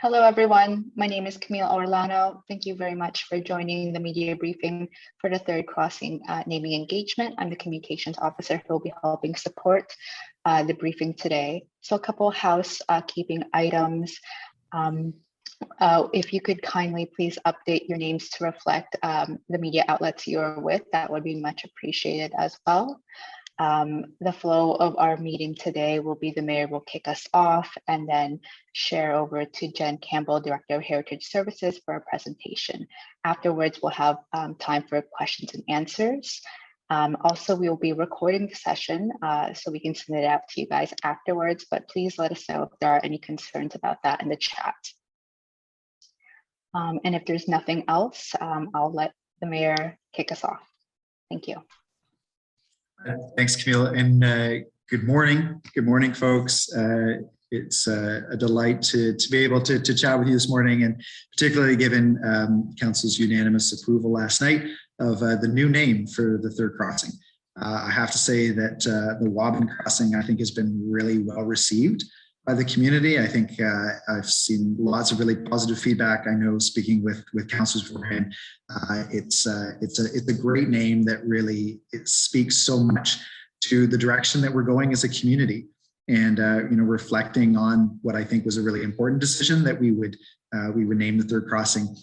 Hello, everyone. My name is Camille Orlano. Thank you very much for joining the media briefing for the Third Crossing naming engagement. I'm the communications officer who will be helping support the briefing today. So a couple housekeeping items. If you could kindly please update your names to reflect the media outlets you're with, that would be much appreciated as well. The flow of our meeting today will be the mayor will kick us off and then share over to Jen Campbell, Director of Heritage Services, for a presentation. Afterwards, we'll have time for questions and answers. Also, we will be recording the session so we can send it out to you guys afterwards, but please let us know if there are any concerns about that in the chat. And if there's nothing else, I'll let the mayor kick us off. Thank you. Thanks, Camille, and good morning. Good morning, folks. It's a delight to be able to chat with you this morning, and particularly given Council's unanimous approval last night of the new name for the Third Crossing. I have to say that the Waban crossing, I think, has been really well received by the community. I think I've seen lots of really positive feedback. I know, speaking with councillors beforehand, it's a great name that really speaks so much to the direction that we're going as a community, and reflecting on what I think was a really important decision that we would name the Third Crossing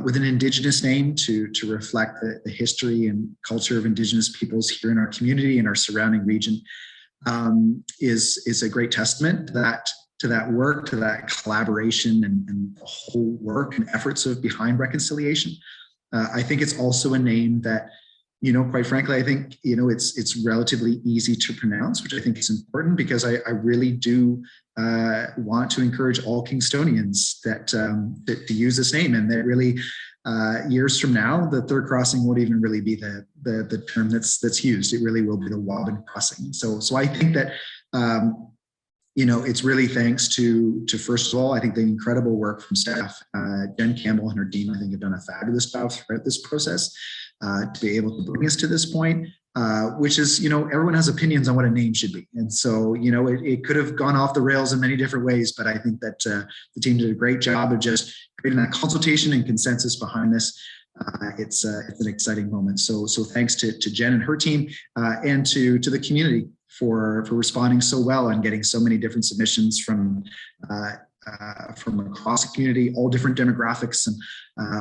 with an Indigenous name to reflect the history and culture of Indigenous peoples here in our community and our surrounding region. Is a great testament to that work, to that collaboration and the whole work and efforts of behind reconciliation. I think it's also a name that, quite frankly, I think, it's relatively easy to pronounce, which I think is important, because I really do want to encourage all Kingstonians that to use this name, and that really years from now, the Third Crossing won't even really be the term that's used. It really will be the Waban crossing. So I think that it's really thanks to first of all, I think the incredible work from staff. Jen Campbell and her team, I think, have done a fabulous job throughout this process to be able to bring us to this point. Which is, everyone has opinions on what a name should be. And so, it could have gone off the rails in many different ways, but I think that the team did a great job of just creating that consultation and consensus behind this. It's an exciting moment. So thanks to Jen and her team and to the community for responding so well and getting so many different submissions from across the community, all different demographics and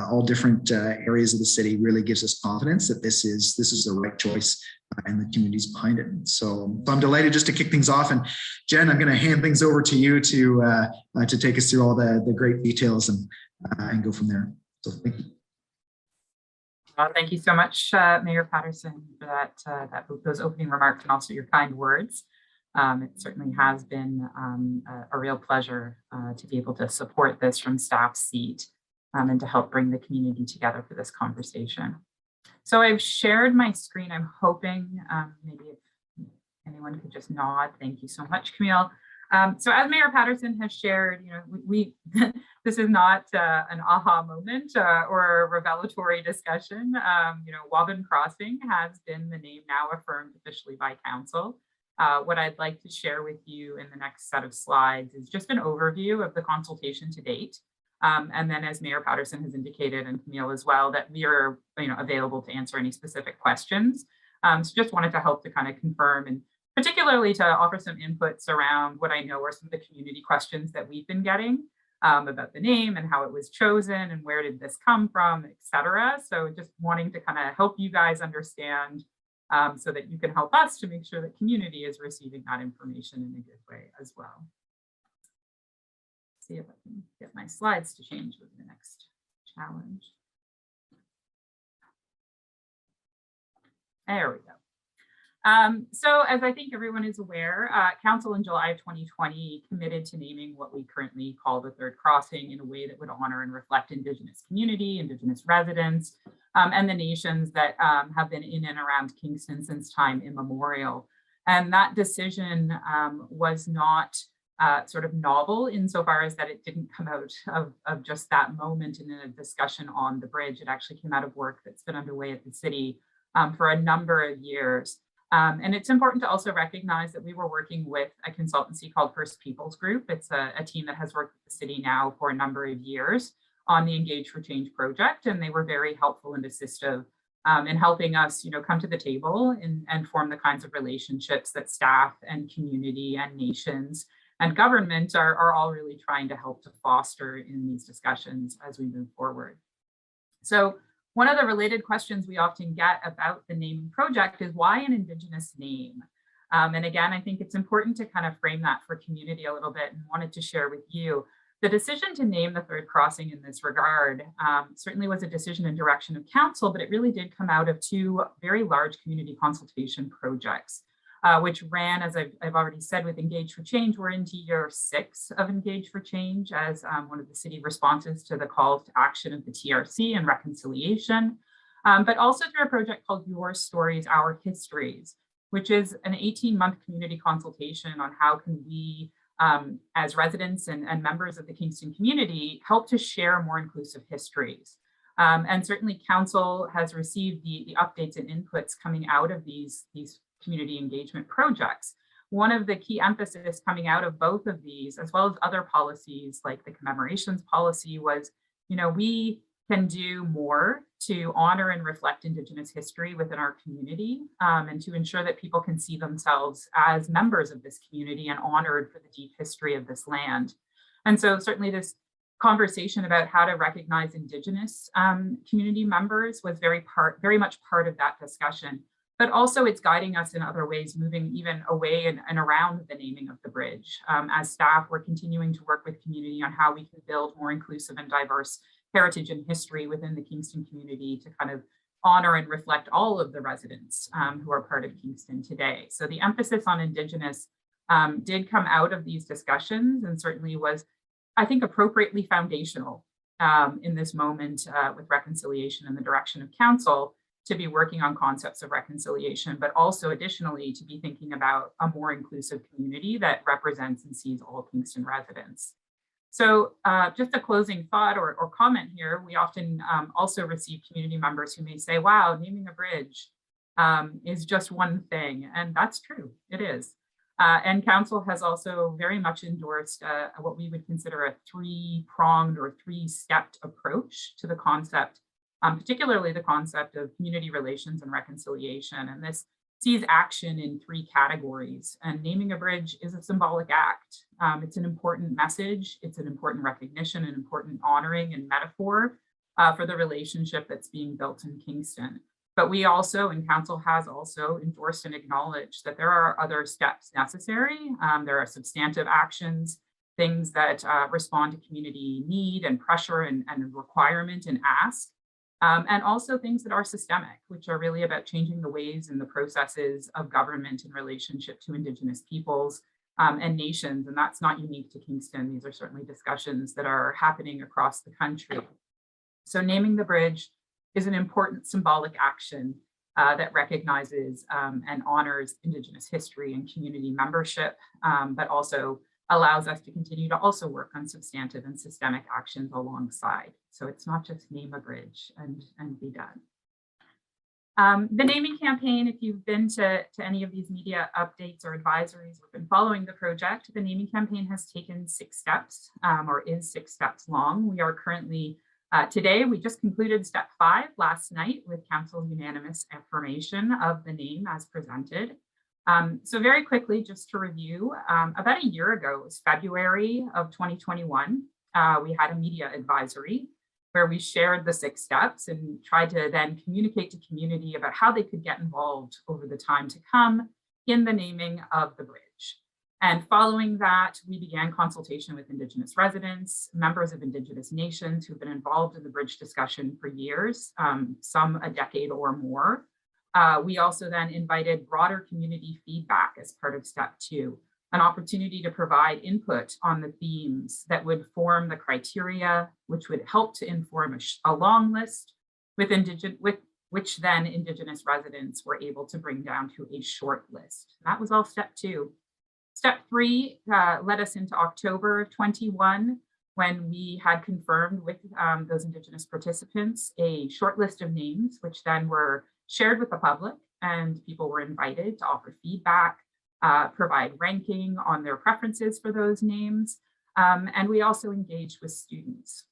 all different areas of the city. Really gives us confidence that this is the right choice and the community's behind it. So I'm delighted just to kick things off. And Jen, I'm going to hand things over to you to take us through all the great details and go from there. So thank you. Well, thank you so much, Mayor Patterson, for those opening remarks and also your kind words. It certainly has been a real pleasure to be able to support this from staff's seat and to help bring the community together for this conversation. So I've shared my screen. I'm hoping maybe if anyone could just nod. Thank you so much, Camille. So as Mayor Patterson has shared, we this is not an aha moment or a revelatory discussion. Waban Crossing has been the name now affirmed officially by council. What I'd like to share with you in the next set of slides is just an overview of the consultation to date. And then, as Mayor Patterson has indicated, and Camille as well, that we are available to answer any specific questions. So just wanted to help to kind of confirm, and particularly to offer some inputs around what I know are some of the community questions that we've been getting about the name and how it was chosen and where did this come from, et cetera. So just wanting to kind of help you guys understand so that you can help us to make sure that community is receiving that information in a good way as well. See if I can get my slides to change with the next challenge. There we go. So as I think everyone is aware, Council in July of 2020 committed to naming what we currently call the Third Crossing in a way that would honor and reflect Indigenous community, Indigenous residents, and the nations that have been in and around Kingston since time immemorial. And that decision was not sort of novel insofar as that it didn't come out of just that moment in a discussion on the bridge. It actually came out of work that's been underway at the city for a number of years. And it's important to also recognize that we were working with a consultancy called First Peoples Group. It's a team that has worked with the city now for a number of years on the Engage for Change project, and they were very helpful and assistive in helping us, come to the table and form the kinds of relationships that staff and community and nations and government are all really trying to help to foster in these discussions as we move forward. So one of the related questions we often get about the naming project is why an Indigenous name? And again, I think it's important to kind of frame that for community a little bit and wanted to share with you. The decision to name the third crossing in this regard certainly was a decision and direction of council, but it really did come out of two very large community consultation projects, which ran, as I've already said, with Engage for Change. We're into year 6 of Engage for Change as one of the city responses to the calls to action of the TRC and reconciliation, but also through a project called Your Stories, Our Histories, which is an 18-month community consultation on how can we, as residents and members of the Kingston community, help to share more inclusive histories. And certainly council has received the updates and inputs coming out of these community engagement projects. One of the key emphasis coming out of both of these, as well as other policies like the commemorations policy, was, we can do more to honor and reflect Indigenous history within our community, and to ensure that people can see themselves as members of this community and honored for the deep history of this land. And so certainly this conversation about how to recognize Indigenous community members was very much part of that discussion. But also it's guiding us in other ways, moving even away and around the naming of the bridge. As staff, we're continuing to work with community on how we can build more inclusive and diverse heritage and history within the Kingston community to kind of honor and reflect all of the residents who are part of Kingston today. So the emphasis on Indigenous did come out of these discussions and certainly was, I think, appropriately foundational in this moment with reconciliation and the direction of council to be working on concepts of reconciliation, but also additionally to be thinking about a more inclusive community that represents and sees all Kingston residents. So just a closing thought or comment here, we often also receive community members who may say, wow, naming a bridge is just one thing. And that's true, it is. And council has also very much endorsed what we would consider a 3-pronged or 3-stepped approach to the concept, particularly the concept of community relations and reconciliation. And this sees action in 3 categories, and naming a bridge is a symbolic act. It's an important message, it's an important recognition, an important honoring and metaphor for the relationship that's being built in Kingston. But we also, and council has also endorsed and acknowledged that there are other steps necessary. There are substantive actions, things that respond to community need and pressure and requirement and ask. And also things that are systemic, which are really about changing the ways and the processes of government in relationship to Indigenous peoples and nations. And that's not unique to Kingston. These are certainly discussions that are happening across the country. So naming the bridge is an important symbolic action that recognizes and honors Indigenous history and community membership, but also allows us to continue to also work on substantive and systemic actions alongside. So it's not just name a bridge and be done. The naming campaign, if you've been to any of these media updates or advisories or been following the project, the naming campaign has taken 6 steps or is 6 steps long. We are currently, today, we just concluded step 5 last night with council's unanimous affirmation of the name as presented. So very quickly, just to review, about a year ago, it was February of 2021, we had a media advisory where we shared the 6 steps and tried to then communicate to community about how they could get involved over the time to come in the naming of the bridge. And following that, we began consultation with Indigenous residents, members of Indigenous nations who've been involved in the bridge discussion for years, some a decade or more. We also then invited broader community feedback as part of step 2, an opportunity to provide input on the themes that would form the criteria, which would help to inform a long list with which then Indigenous residents were able to bring down to a short list. That was all step 2. Step 3 led us into October of 21, when we had confirmed with those Indigenous participants a short list of names, which then were shared with the public and people were invited to offer feedback, provide ranking on their preferences for those names. And we also engaged with students.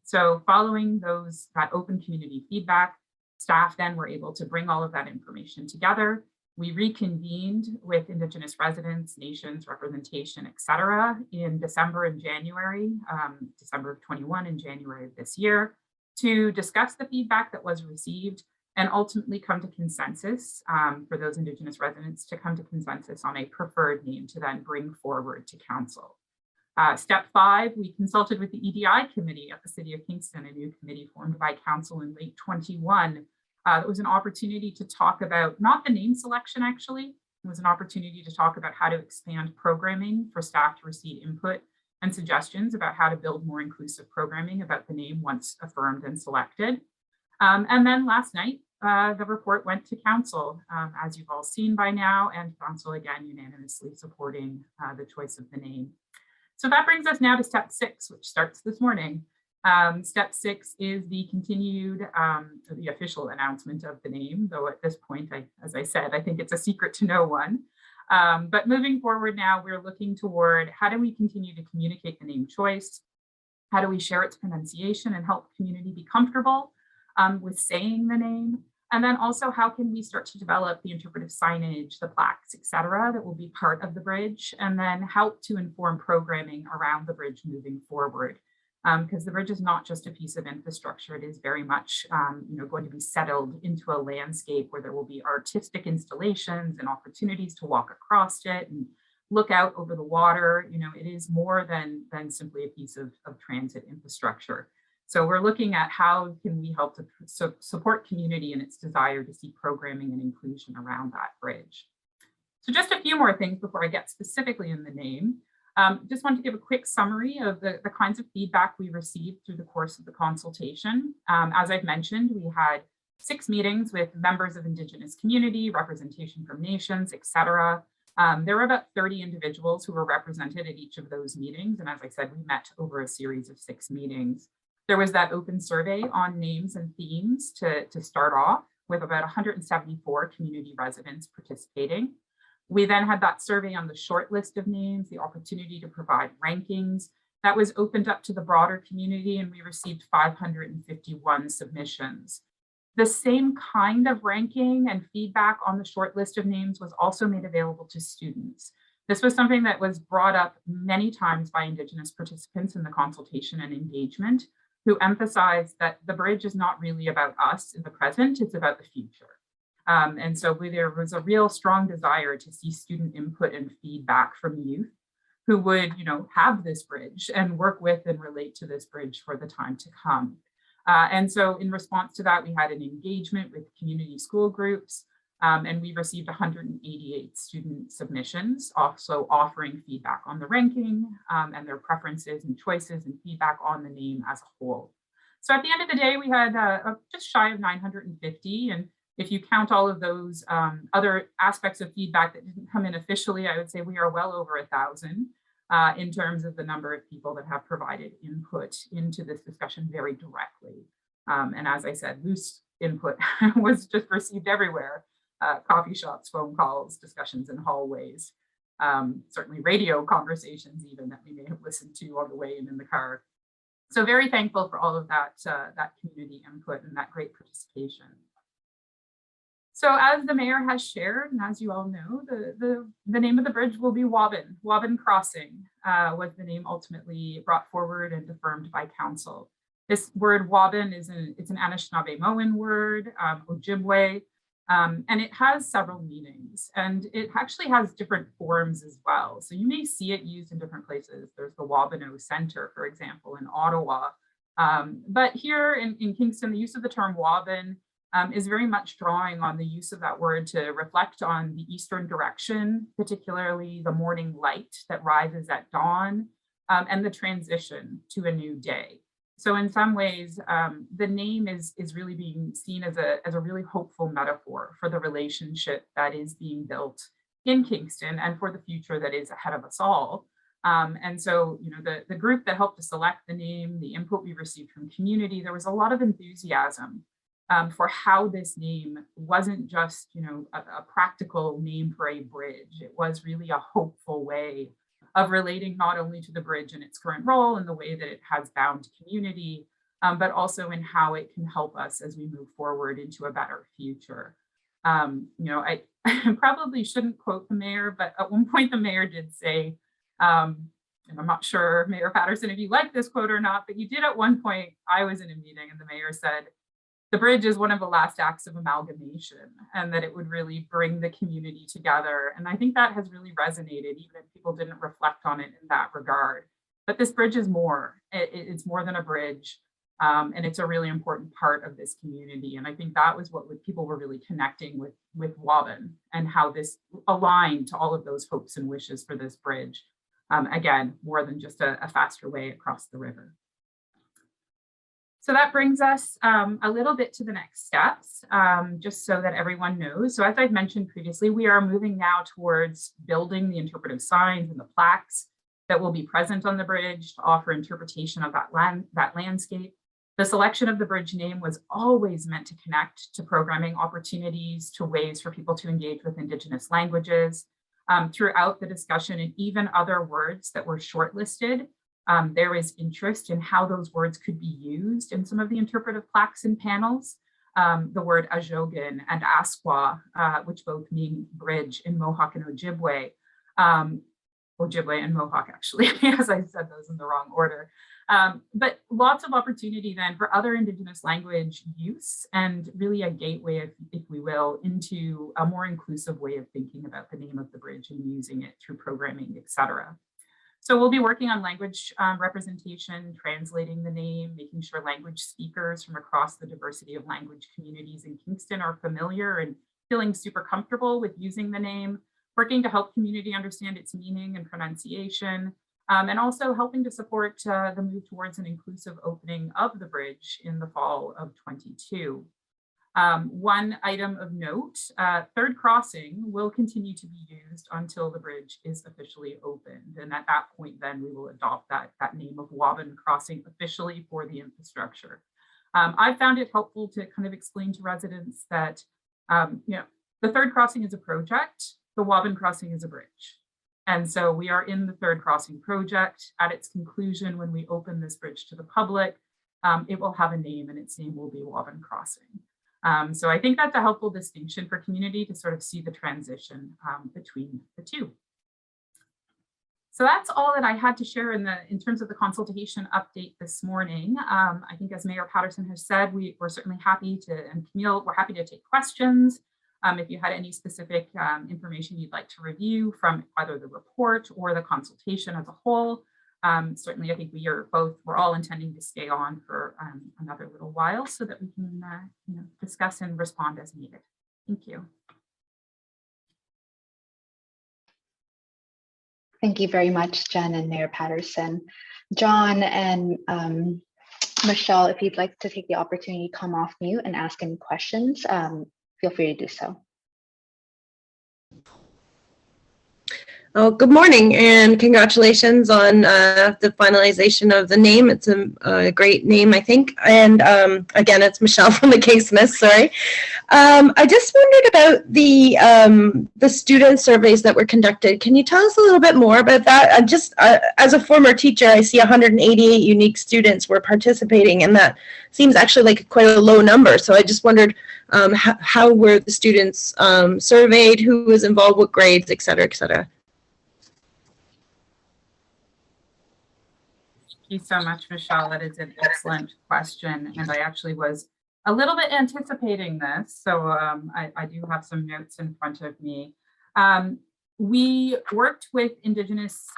So following that open community feedback, staff then were able to bring all of that information together. We reconvened with Indigenous residents, nations, representation, et cetera, in December and January, December of 21 and January of this year, to discuss the feedback that was received and ultimately come to consensus for those Indigenous residents to come to consensus on a preferred name to then bring forward to council. Step 5, we consulted with the EDI committee at the City of Kingston, a new committee formed by council in late 21. It was an opportunity to talk about, not the name selection actually, it was an opportunity to talk about how to expand programming for staff to receive input and suggestions about how to build more inclusive programming about the name once affirmed and selected. And then last night, the report went to council, as you've all seen by now, and council again unanimously supporting the choice of the name. So that brings us now to step 6, which starts this morning. Step 6 is the continued, the official announcement of the name, though at this point, as I said, I think it's a secret to no one. But moving forward now, we're looking toward how do we continue to communicate the name choice? How do we share its pronunciation and help community be comfortable with saying the name? And then also, how can we start to develop the interpretive signage, the plaques, et cetera, that will be part of the bridge, and then help to inform programming around the bridge moving forward. Because the bridge is not just a piece of infrastructure, it is very much going to be settled into a landscape where there will be artistic installations and opportunities to walk across it and look out over the water. It is more than simply a piece of transit infrastructure. So we're looking at how can we help to support community in its desire to see programming and inclusion around that bridge. So just a few more things before I get specifically in the name. Just want to give a quick summary of the kinds of feedback we received through the course of the consultation. As I've mentioned, we had 6 meetings with members of Indigenous community, representation from nations, et cetera. There were about 30 individuals who were represented at each of those meetings. And as I said, we met over a series of 6 meetings. There was that open survey on names and themes to start off with about 174 community residents participating. We then had that survey on the short list of names, the opportunity to provide rankings. That was opened up to the broader community, and we received 551 submissions. The same kind of ranking and feedback on the short list of names was also made available to students. This was something that was brought up many times by Indigenous participants in the consultation and engagement, who emphasized that the bridge is not really about us in the present, it's about the future. And so there was a real strong desire to see student input and feedback from youth who would, have this bridge and work with and relate to this bridge for the time to come. And so in response to that, we had an engagement with community school groups, and we received 188 student submissions, also offering feedback on the ranking and their preferences and choices and feedback on the name as a whole. So at the end of the day, we had just shy of 950. And if you count all of those other aspects of feedback that didn't come in officially, I would say we are well over 1,000 in terms of the number of people that have provided input into this discussion very directly. And as I said, loose input was just received everywhere. Coffee shops, phone calls, discussions in hallways, certainly radio conversations even that we may have listened to on the way in the car. So very thankful for all of that, that community input and that great participation. So as the mayor has shared, and as you all know, the name of the bridge will be Waban. Waban Crossing was the name ultimately brought forward and affirmed by council. This word Waban it's an Anishinaabe-Moan word, Ojibwe, and it has several meanings, and it actually has different forms as well. So you may see it used in different places. There's the Wabano Center, for example, in Ottawa. But here in Kingston, the use of the term Waban is very much drawing on the use of that word to reflect on the eastern direction, particularly the morning light that rises at dawn, and the transition to a new day. So in some ways, the name is really being seen as a really hopeful metaphor for the relationship that is being built in Kingston and for the future that is ahead of us all. And so, the group that helped to select the name, the input we received from community, there was a lot of enthusiasm for how this name wasn't just, a practical name for a bridge. It was really a hopeful way of relating not only to the bridge and its current role and the way that it has bound community, but also in how it can help us as we move forward into a better future. I probably shouldn't quote the mayor, but at one point the mayor did say, and I'm not sure, Mayor Patterson, if you like this quote or not, but you did at one point, I was in a meeting and the mayor said, the bridge is one of the last acts of amalgamation, and that it would really bring the community together. And I think that has really resonated, even if people didn't reflect on it in that regard. But this bridge is more. It's more than a bridge, and it's a really important part of this community. And I think that was what people were really connecting with Waban, and how this aligned to all of those hopes and wishes for this bridge. Again, more than just a faster way across the river. So that brings us a little bit to the next steps, just so that everyone knows. So as I've mentioned previously, we are moving now towards building the interpretive signs and the plaques that will be present on the bridge to offer interpretation of that landscape. The selection of the bridge name was always meant to connect to programming opportunities, to ways for people to engage with Indigenous languages. Throughout the discussion, and even other words that were shortlisted, there is interest in how those words could be used in some of the interpretive plaques and panels. The word Ajogan and Asqua, which both mean bridge in Mohawk and Ojibwe, Ojibwe and Mohawk, actually, as I said those in the wrong order. But lots of opportunity then for other Indigenous language use, and really a gateway, if we will, into a more inclusive way of thinking about the name of the bridge and using it through programming, et cetera. So we'll be working on language representation, translating the name, making sure language speakers from across the diversity of language communities in Kingston are familiar and feeling super comfortable with using the name, working to help community understand its meaning and pronunciation, and also helping to support the move towards an inclusive opening of the bridge in the fall of 22. One item of note, third crossing will continue to be used until the bridge is officially opened. And at that point, then we will adopt that name of Waban Crossing officially for the infrastructure. I found it helpful to kind of explain to residents that, the third crossing is a project, the Waban Crossing is a bridge. And so we are in the third crossing project. At its conclusion, when we open this bridge to the public, it will have a name, and its name will be Waban Crossing. So I think that's a helpful distinction for community to sort of see the transition between the two. So that's all that I had to share in terms of the consultation update this morning. I think as Mayor Patterson has said, we're certainly happy to, and Camille, we're happy to take questions. If you had any specific information you'd like to review from either the report or the consultation as a whole, certainly, I think we're all intending to stay on for another little while so that we can discuss and respond as needed. Thank you. Thank you very much, Jen and Mayor Patterson. John and Michelle, if you'd like to take the opportunity to come off mute and ask any questions, feel free to do so. Oh, good morning and congratulations on the finalization of the name. It's a great name, I think. And again, it's Michelle from the Kingston. Sorry. I just wondered about the student surveys that were conducted. Can you tell us a little bit more about that? As a former teacher, I see 188 unique students were participating, and that seems actually like quite a low number. So I just wondered how were the students surveyed, who was involved, what grades, et cetera, et cetera. Thank you so much, Michelle. That is an excellent question. And I actually was a little bit anticipating this. So I do have some notes in front of me. We worked with Indigenous,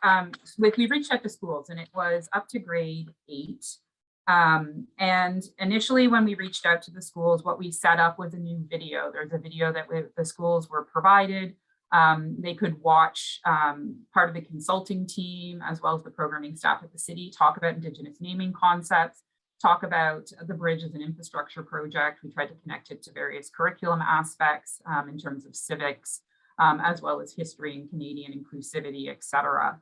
we reached out to schools, and it was up to grade 8. And initially when we reached out to the schools, what we set up was a new video. There's a video that the schools were provided. They could watch part of the consulting team as well as the programming staff at the city talk about Indigenous naming concepts, talk about the bridge as an infrastructure project. We tried to connect it to various curriculum aspects in terms of civics, as well as history and Canadian inclusivity, et cetera.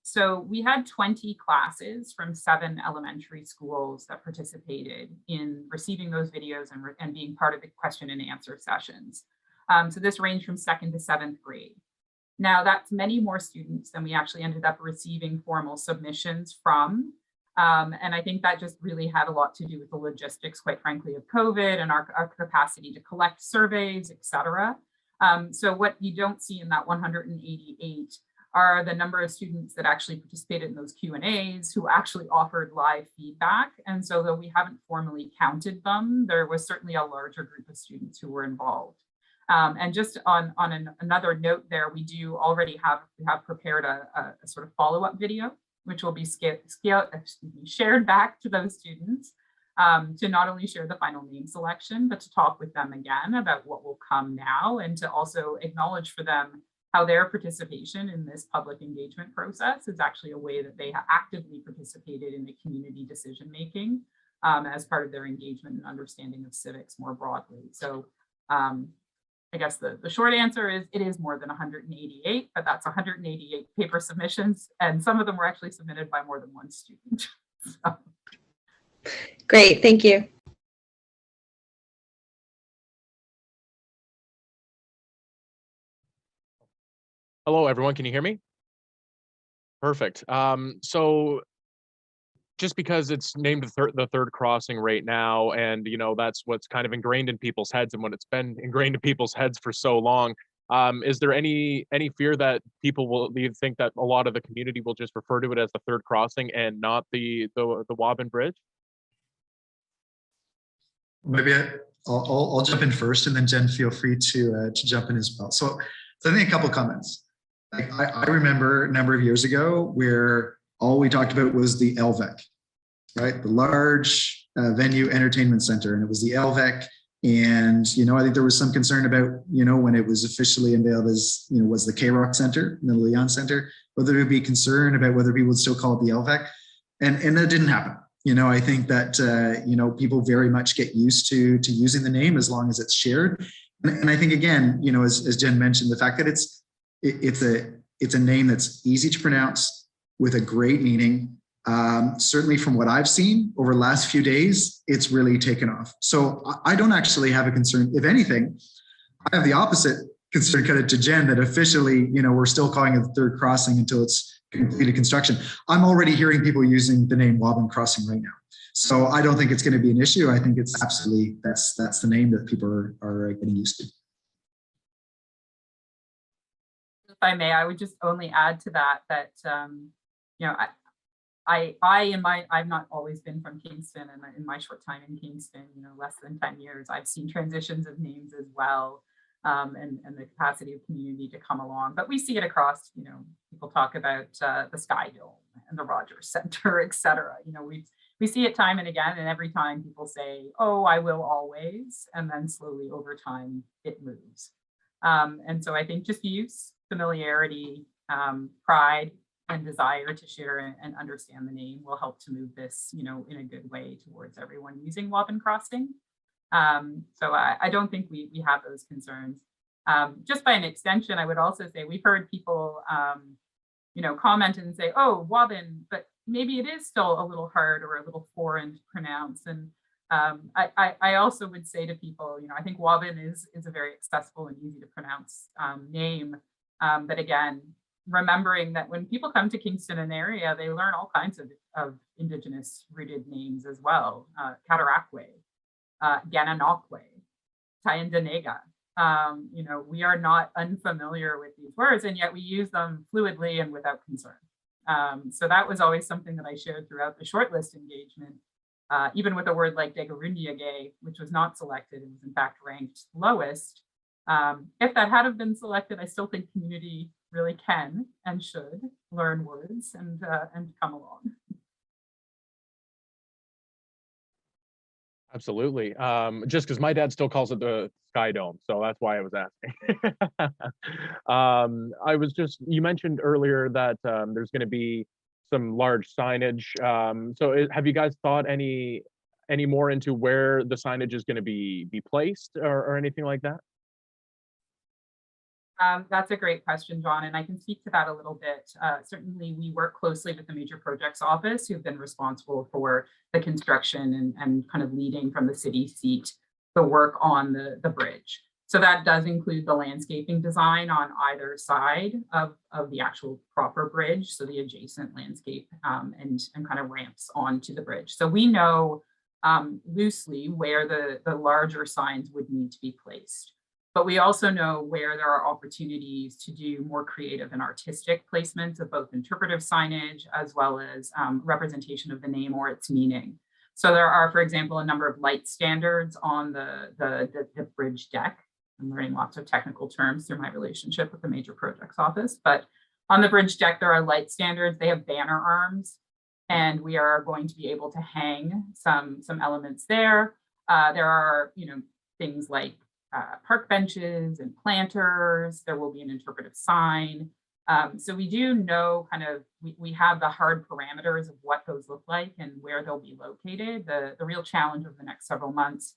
So we had 20 classes from 7 elementary schools that participated in receiving those videos and being part of the question and answer sessions. So this ranged from 2nd to 7th grade. Now that's many more students than we actually ended up receiving formal submissions from. And I think that just really had a lot to do with the logistics, quite frankly, of COVID and our capacity to collect surveys, et cetera. So what you don't see in that 188 are the number of students that actually participated in those Q&As, who actually offered live feedback. And so though we haven't formally counted them, there was certainly a larger group of students who were involved. And just on another note there, we do already have prepared a sort of follow-up video, which will be shared back to those students to not only share the final name selection, but to talk with them again about what will come now, and to also acknowledge for them how their participation in this public engagement process is actually a way that they have actively participated in the community decision-making as part of their engagement and understanding of civics more broadly. So I guess the short answer is it is more than 188, but that's 188 paper submissions, and some of them were actually submitted by more than one student. So. Great, thank you. Hello, everyone. Can you hear me? Perfect. So just because it's named the third crossing right now, and that's what's kind of ingrained in people's heads, and when it's been ingrained in people's heads for so long, is there any fear that people will think that a lot of the community will just refer to it as the third crossing and not the Waban Bridge? Maybe I'll jump in first, and then Jen, feel free to jump in as well. So I think a couple comments. I remember a number of years ago where all we talked about was the LVEC, right? The large venue entertainment center, and it was the LVEC. And, I think there was some concern about, when it was officially unveiled as, was the K-Rock Center, the Leon Center, whether there would be concern about whether people would still call it the LVEC. And that didn't happen. I think that, people very much get used to using the name as long as it's shared. And I think, again, as Jen mentioned, the fact that it's a name that's easy to pronounce with a great meaning. Certainly from what I've seen over the last few days, it's really taken off. So I don't actually have a concern. If anything, I have the opposite concern kind of to Jen, that officially, we're still calling it the third crossing until it's completed construction. I'm already hearing people using the name Waban Crossing right now. So I don't think it's going to be an issue. I think it's absolutely, that's the name that people are getting used to. If I may, I would just only add to that, I've not always been from Kingston, and in my short time in Kingston, less than 10 years, I've seen transitions of names as well, and the capacity of community to come along. But we see it across, people talk about the Sky Dome and the Rogers Center, et cetera. We see it time and again, and every time people say, oh, I will always, and then slowly over time it moves. And so I think just use, familiarity, pride, and desire to share and understand the name will help to move this, in a good way towards everyone using Waban Crossing. So I don't think we have those concerns. Just by an extension, I would also say we've heard people, comment and say, oh, Waban, but maybe it is still a little hard or a little foreign to pronounce. And I also would say to people, I think Waban is a very accessible and easy to pronounce name. But again, remembering that when people come to Kingston and area, they learn all kinds of Indigenous rooted names as well. Cataraqui, Gananoque, Tyendinaga. We are not unfamiliar with these words, and yet we use them fluidly and without concern. So that was always something that I shared throughout the shortlist engagement. Even with a word like Degarundiage, which was not selected, it was in fact ranked lowest. If that had been selected, I still think community really can and should learn words and come along. Absolutely. Just because my dad still calls it the Sky Dome, so that's why I was asking. You mentioned earlier that there's going to be some large signage. So have you guys thought any more into where the signage is going to be placed or anything like that? That's a great question, John, and I can speak to that a little bit. Certainly, we work closely with the Major Projects Office, who've been responsible for the construction and kind of leading from the city seat the work on the bridge. So that does include the landscaping design on either side of the actual proper bridge, so the adjacent landscape and kind of ramps onto the bridge. So we know loosely where the larger signs would need to be placed. But we also know where there are opportunities to do more creative and artistic placements of both interpretive signage as well as representation of the name or its meaning. So there are, for example, a number of light standards on the bridge deck. I'm learning lots of technical terms through my relationship with the Major Projects Office, but on the bridge deck, there are light standards. They have banner arms, and we are going to be able to hang some elements there. There are, things like park benches and planters. There will be an interpretive sign. So we do know we have the hard parameters of what those look like and where they'll be located. The real challenge of the next several months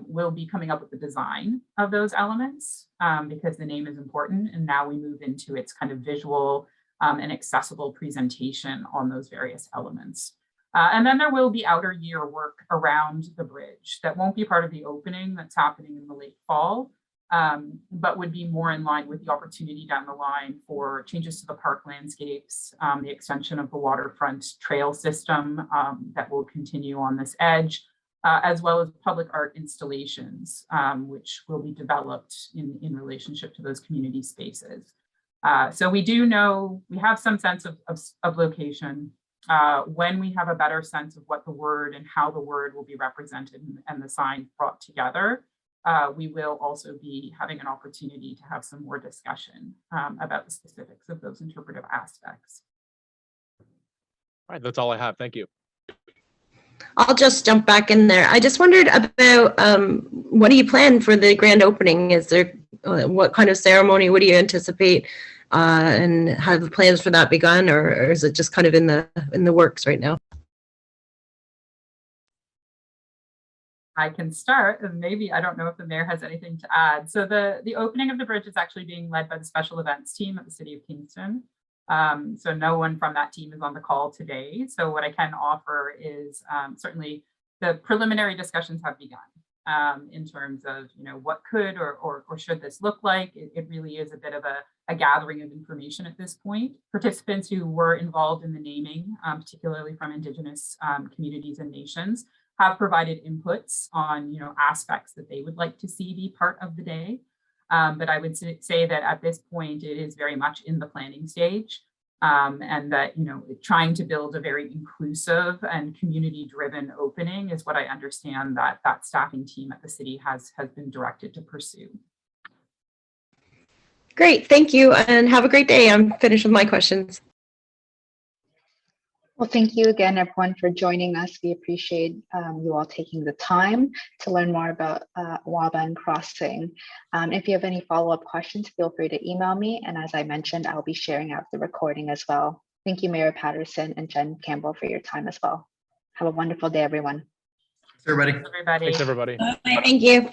will be coming up with the design of those elements because the name is important. And now we move into its kind of visual and accessible presentation on those various elements. And then there will be outer year work around the bridge that won't be part of the opening that's happening in the late fall, but would be more in line with the opportunity down the line for changes to the park landscapes, the extension of the waterfront trail system that will continue on this edge, as well as public art installations, which will be developed in relationship to those community spaces. So we do know, we have some sense of location. When we have a better sense of what the word and how the word will be represented and the sign brought together, we will also be having an opportunity to have some more discussion about the specifics of those interpretive aspects. All right, that's all I have. Thank you. I'll just jump back in there. I just wondered about what do you plan for the grand opening? Is there what kind of ceremony? What do you anticipate? And have the plans for that begun, or is it just kind of in the works right now? I can start, and maybe I don't know if the mayor has anything to add. So the opening of the bridge is actually being led by the special events team at the City of Kingston. So no one from that team is on the call today. So what I can offer is certainly the preliminary discussions have begun in terms of what could or should this look like. It really is a bit of a gathering of information at this point. Participants who were involved in the naming, particularly from Indigenous communities and nations, have provided inputs on aspects that they would like to see be part of the day. But I would say that at this point, it is very much in the planning stage, and that trying to build a very inclusive and community-driven opening is what I understand that staffing team at the city has been directed to pursue. Great, thank you, and have a great day. I'm finished with my questions. Well, thank you again, everyone, for joining us. We appreciate you all taking the time to learn more about Waban Crossing. If you have any follow-up questions, feel free to email me. And as I mentioned, I'll be sharing out the recording as well. Thank you, Mayor Patterson and Jen Campbell, for your time as well. Have a wonderful day, everyone. Everybody. Everybody. Thanks, everybody. Thank you.